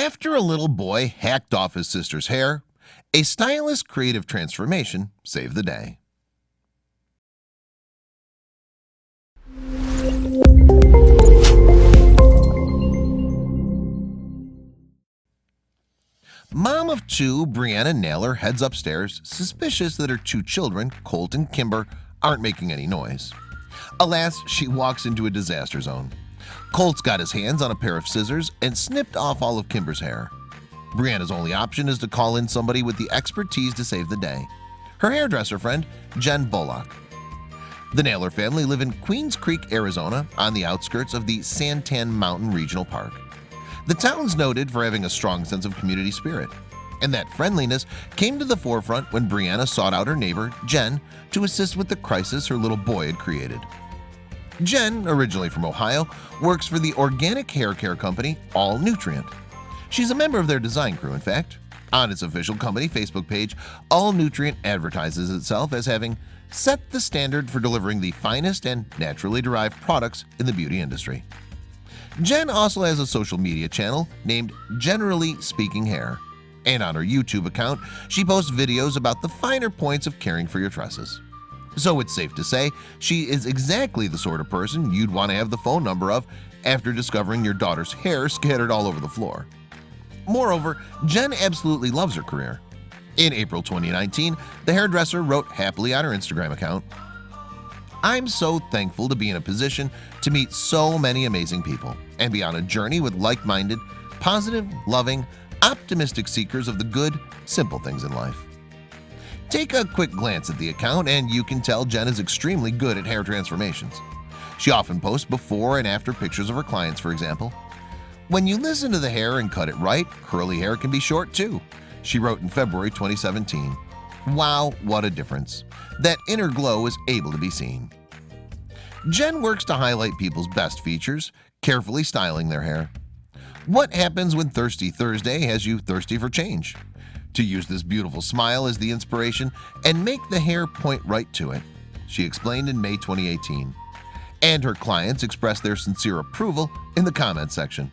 After a little boy hacked off his sister's hair, a stylist's creative transformation saved the day. Mom of two, Breana Naylor, heads upstairs, suspicious that her two children, Colt and Kimber, aren't making any noise. Alas, she walks into a disaster zone. Colt's got his hands on a pair of scissors and snipped off all of Kimber's hair. Breana's only option is to call in somebody with the expertise to save the day, her hairdresser friend, Jen Bullock. The Naylor family live in Queens Creek, Arizona, on the outskirts of the Santan Mountain Regional Park. The town's noted for having a strong sense of community spirit, and that friendliness came to the forefront when Breana sought out her neighbor, Jen, to assist with the crisis her little boy had created. Jen, originally from Ohio, works for the organic hair care company All Nutrient. She's a member of their design crew, in fact. On its official company Facebook page, All Nutrient advertises itself as having set the standard for delivering the finest and naturally derived products in the beauty industry. Jen also has a social media channel named Generally Speaking Hair, and on her YouTube account, she posts videos about the finer points of caring for your tresses. So it's safe to say she is exactly the sort of person you'd want to have the phone number of after discovering your daughter's hair scattered all over the floor. Moreover, Jen absolutely loves her career. In April 2019, the hairdresser wrote happily on her Instagram account, "I'm so thankful to be in a position to meet so many amazing people and be on a journey with like-minded, positive, loving, optimistic seekers of the good, simple things in life." Take a quick glance at the account and you can tell Jen is extremely good at hair transformations. She often posts before and after pictures of her clients, for example. "When you listen to the hair and cut it right, curly hair can be short too," she wrote in February 2017. Wow, what a difference. That inner glow is able to be seen. Jen works to highlight people's best features, carefully styling their hair. What happens when Thirsty Thursday has you thirsty for change? To use this beautiful smile as the inspiration and make the hair point right to it, she explained in May 2018. And her clients expressed their sincere approval in the comments section.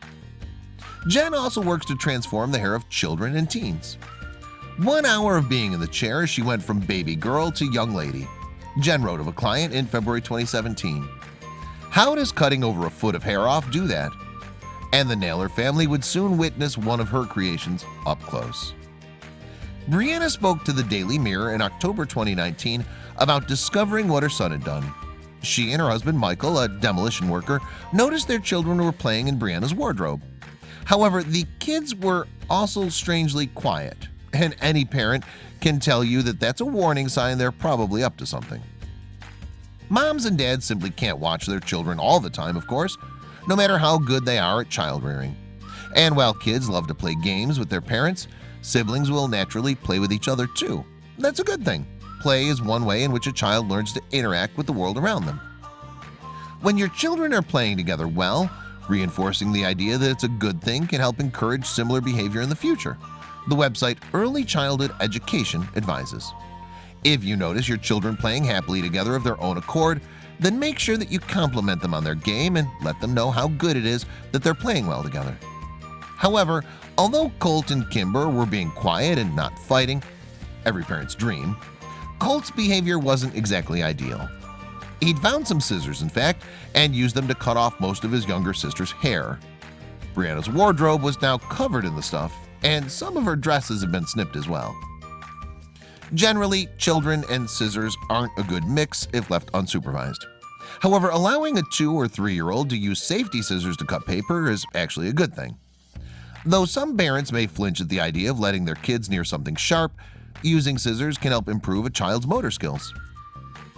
Jen also works to transform the hair of children and teens. 1 hour of being in the chair, she went from baby girl to young lady. Jen wrote of a client in February 2017. "How does cutting over a foot of hair off do that?" And the Naylor family would soon witness one of her creations up close. Breana spoke to the Daily Mirror in October 2019 about discovering what her son had done. She and her husband Michael, a demolition worker, noticed their children were playing in Breana's wardrobe. However, the kids were also strangely quiet, and any parent can tell you that that's a warning sign they're probably up to something. Moms and dads simply can't watch their children all the time, of course, no matter how good they are at child rearing. And while kids love to play games with their parents, siblings will naturally play with each other too. That's a good thing. Play is one way in which a child learns to interact with the world around them. When your children are playing together well, reinforcing the idea that it's a good thing can help encourage similar behavior in the future. The website Early Childhood Education advises. If you notice your children playing happily together of their own accord, then make sure that you compliment them on their game and let them know how good it is that they're playing well together. However, although Colt and Kimber were being quiet and not fighting, every parent's dream, Colt's behavior wasn't exactly ideal. He'd found some scissors, in fact, and used them to cut off most of his younger sister's hair. Breana's wardrobe was now covered in the stuff, and some of her dresses had been snipped as well. Generally, children and scissors aren't a good mix if left unsupervised. However, allowing a 2- or 3-year-old to use safety scissors to cut paper is actually a good thing. Though some parents may flinch at the idea of letting their kids near something sharp, using scissors can help improve a child's motor skills.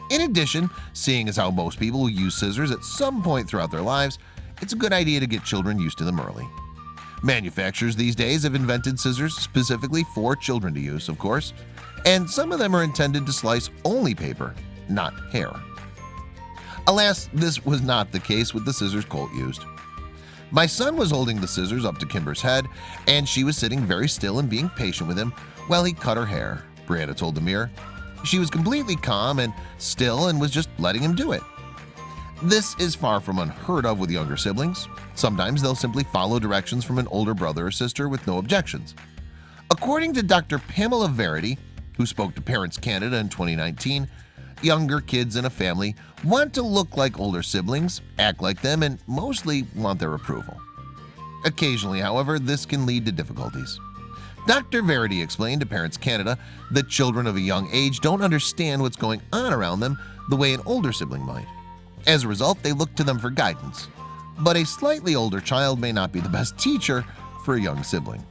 In addition, seeing as how most people will use scissors at some point throughout their lives, it's a good idea to get children used to them early. Manufacturers these days have invented scissors specifically for children to use, of course, and some of them are intended to slice only paper, not hair. Alas, this was not the case with the scissors Colt used. "My son was holding the scissors up to Kimber's head, and she was sitting very still and being patient with him while he cut her hair," Breana told the Mirror. "She was completely calm and still and was just letting him do it." This is far from unheard of with younger siblings. Sometimes they'll simply follow directions from an older brother or sister with no objections. According to Dr. Pamela Verity, who spoke to Parents Canada in 2019, younger kids in a family want to look like older siblings, act like them, and mostly want their approval. Occasionally, however, this can lead to difficulties. Dr. Verity explained to Parents Canada that children of a young age don't understand what's going on around them the way an older sibling might. As a result, they look to them for guidance. But a slightly older child may not be the best teacher for a young sibling.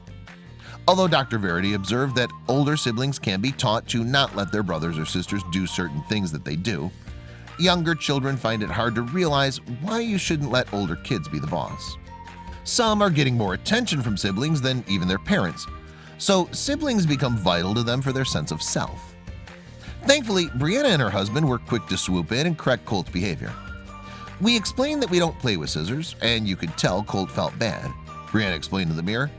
Although Dr. Verity observed that older siblings can be taught to not let their brothers or sisters do certain things that they do, younger children find it hard to realize why you shouldn't let older kids be the boss. Some are getting more attention from siblings than even their parents, so siblings become vital to them for their sense of self. Thankfully, Breana and her husband were quick to swoop in and correct Colt's behavior. We explained that we don't play with scissors, and you could tell Colt felt bad. Breana explained to the mirror.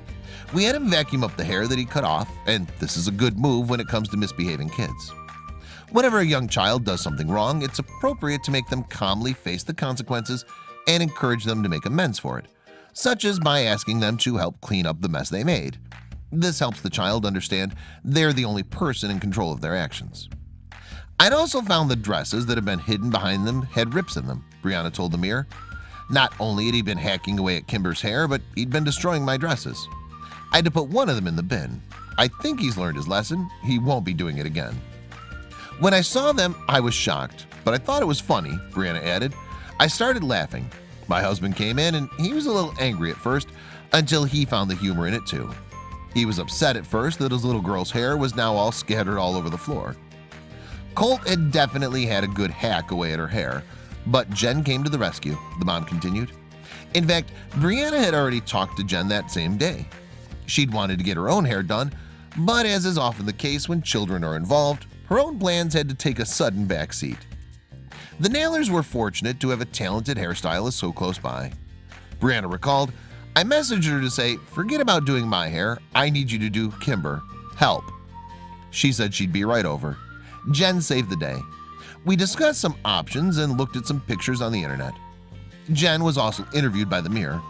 We had him vacuum up the hair that he cut off, and this is a good move when it comes to misbehaving kids. Whenever a young child does something wrong, it's appropriate to make them calmly face the consequences and encourage them to make amends for it, such as by asking them to help clean up the mess they made. This helps the child understand they're the only person in control of their actions. I'd also found the dresses that had been hidden behind them had rips in them, Breana told the mirror. Not only had he been hacking away at Kimber's hair, but he'd been destroying my dresses. I had to put one of them in the bin. I think he's learned his lesson. He won't be doing it again. When I saw them, I was shocked, but I thought it was funny, Breana added. I started laughing. My husband came in and he was a little angry at first until he found the humor in it too. He was upset at first that his little girl's hair was now all scattered all over the floor. Colt had definitely had a good hack away at her hair, but Jen came to the rescue, the mom continued. In fact, Breana had already talked to Jen that same day. She'd wanted to get her own hair done, but as is often the case when children are involved, her own plans had to take a sudden backseat. The Naylors were fortunate to have a talented hairstylist so close by. Breana recalled, I messaged her to say, forget about doing my hair, I need you to do Kimber. Help. She said she'd be right over. Jen saved the day. We discussed some options and looked at some pictures on the internet. Jen was also interviewed by the mirror.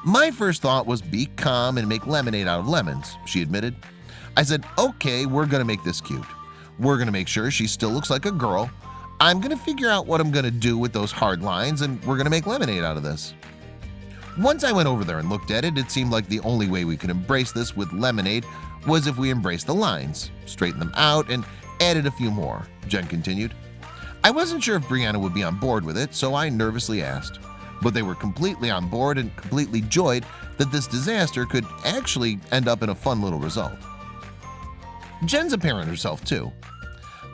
My first thought was be calm and make lemonade out of lemons, she admitted. I said, okay, we're gonna make this cute. We're gonna make sure she still looks like a girl. I'm gonna figure out what I'm gonna do with those hard lines and we're gonna make lemonade out of this. Once I went over there and looked at it, it seemed like the only way we could embrace this with lemonade was if we embraced the lines, straightened them out, and added a few more, Jen continued. I wasn't sure if Breana would be on board with it, so I nervously asked. But they were completely on board and completely joyed that this disaster could actually end up in a fun little result. Jen's a parent herself too.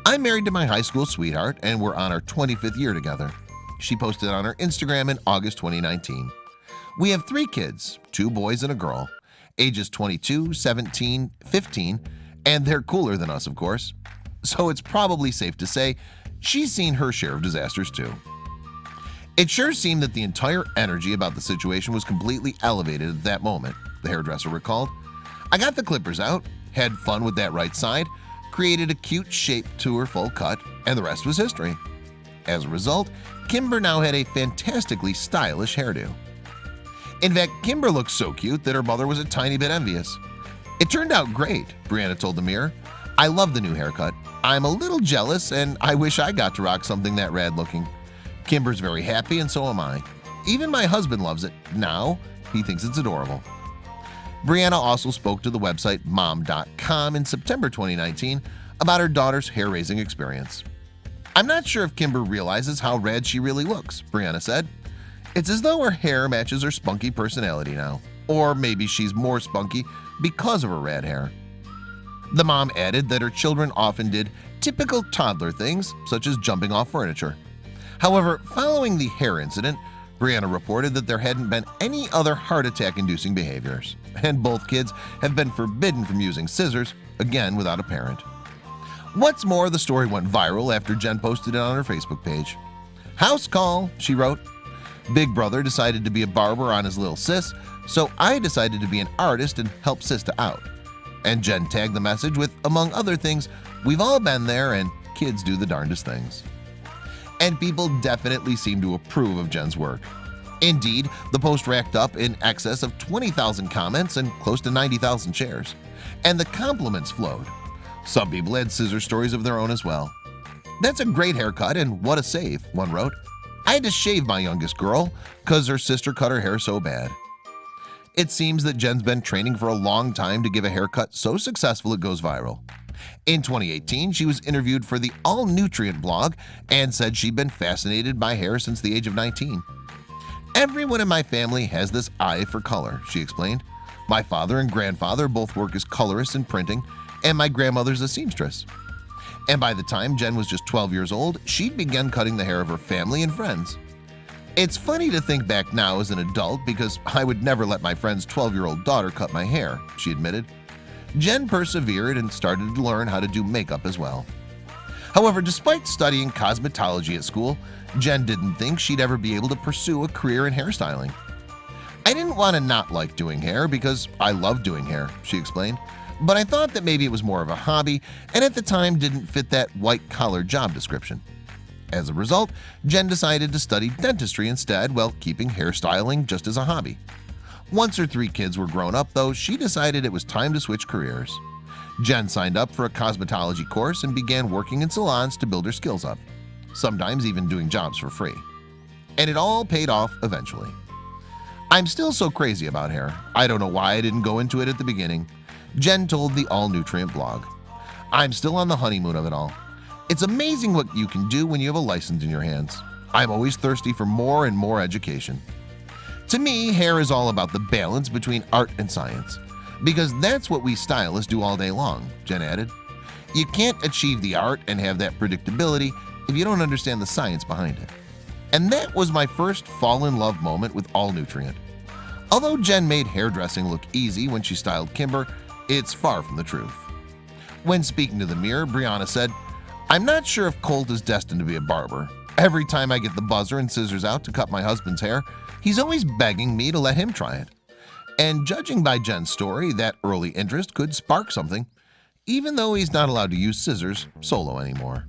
I'm married to my high school sweetheart and we're on our 25th year together. She posted on her Instagram in August 2019. We have 3 kids, 2 boys and a girl, ages 22, 17, 15, and they're cooler than us, of course. So it's probably safe to say she's seen her share of disasters too. It sure seemed that the entire energy about the situation was completely elevated at that moment, the hairdresser recalled. I got the clippers out, had fun with that right side, created a cute shape to her full cut, and the rest was history. As a result, Kimber now had a fantastically stylish hairdo. In fact, Kimber looked so cute that her mother was a tiny bit envious. It turned out great, Breana told the mirror. I love the new haircut. I'm a little jealous and I wish I got to rock something that rad looking. Kimber's very happy and so am I. Even my husband loves it. Now, he thinks it's adorable. Breana also spoke to the website mom.com in September 2019 about her daughter's hair-raising experience. I'm not sure if Kimber realizes how rad she really looks, Breana said. It's as though her hair matches her spunky personality now. Or maybe she's more spunky because of her rad hair. The mom added that her children often did typical toddler things, such as jumping off furniture. However, following the hair incident, Breana reported that there hadn't been any other heart attack-inducing behaviors, and both kids have been forbidden from using scissors, again without a parent. What's more, the story went viral after Jen posted it on her Facebook page. House call, she wrote. Big brother decided to be a barber on his little sis, so I decided to be an artist and help Sista out. And Jen tagged the message with, among other things, we've all been there and kids do the darndest things. and people definitely seem to approve of Jen's work. Indeed, the post racked up in excess of 20,000 comments and close to 90,000 shares, and the compliments flowed. Some people had scissor stories of their own as well. "That's a great haircut and what a save," one wrote. "I had to shave my youngest girl because her sister cut her hair so bad." It seems that Jen's been training for a long time to give a haircut so successful it goes viral. In 2018, she was interviewed for the All Nutrient blog and said she'd been fascinated by hair since the age of 19. "Everyone in my family has this eye for color," she explained. "My father and grandfather both work as colorists in printing, and my grandmother's a seamstress." And by the time Jen was just 12 years old, she'd begun cutting the hair of her family and friends. "It's funny to think back now as an adult because I would never let my friend's 12-year-old daughter cut my hair," she admitted. Jen persevered and started to learn how to do makeup as well. However, despite studying cosmetology at school, Jen didn't think she'd ever be able to pursue a career in hairstyling. "I didn't want to not like doing hair because I love doing hair," she explained, "but I thought that maybe it was more of a hobby and at the time didn't fit that white-collar job description." As a result, Jen decided to study dentistry instead while keeping hairstyling just as a hobby. Once her 3 kids were grown up, though, she decided it was time to switch careers. Jen signed up for a cosmetology course and began working in salons to build her skills up, sometimes even doing jobs for free. And it all paid off eventually. "I'm still so crazy about hair. I don't know why I didn't go into it at the beginning," Jen told the All Nutrient blog. "I'm still on the honeymoon of it all. It's amazing what you can do when you have a license in your hands. I'm always thirsty for more and more education. To me, hair is all about the balance between art and science, because that's what we stylists do all day long," Jen added. "You can't achieve the art and have that predictability if you don't understand the science behind it." And that was my first fall in love moment with All Nutrient. Although Jen made hairdressing look easy when she styled Kimber, it's far from the truth. When speaking to the Mirror, Breana said, "I'm not sure if Colt is destined to be a barber. Every time I get the buzzer and scissors out to cut my husband's hair, he's always begging me to let him try it." And judging by Jen's story, that early interest could spark something, even though he's not allowed to use scissors solo anymore.